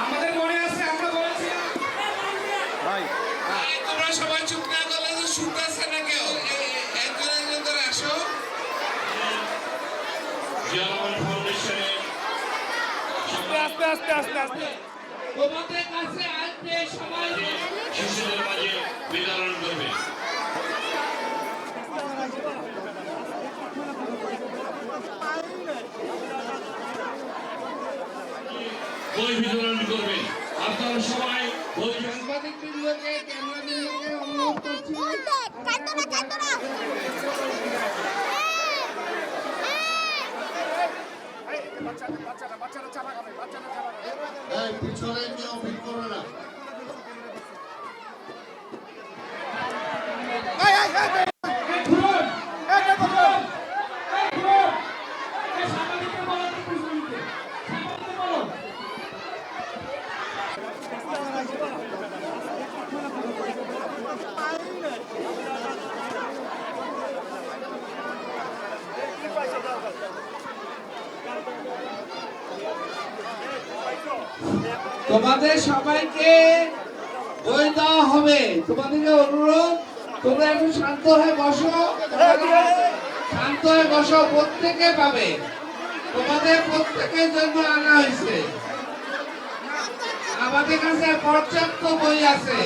আমাদের মনে আছে আমরা বলেছিলাম ভাই তোমরা সবাই চুপ না করলে তো শুনতেছে না কেউ একজন একজন করে আসো জিয়ারহমান ফাউন্ডেশনের আস্তে আস্তে আস্তে আস্তে তোমাদের কাছে আসবে সবাই শিশুদের মাঝে বিতরণ করবে বই বিতরণ করবেন আপনারা সবাই বই সাংবাদিক বৃন্দকে ক্যামেরা বৃন্দকে অনুরোধ করছি পিছনে কেউ ভিড় করবে না তোমাদের সবাইকে বই দেওয়া হবে। তোমাদেরকে অনুরোধ, তোমরা একটু শান্ত হয়ে বসো, শান্ত হয়ে বসো। প্রত্যেকে পাবে, তোমাদের প্রত্যেকের জন্য আনা হয়েছে। আমাদের কাছে পর্যাপ্ত বই আছে।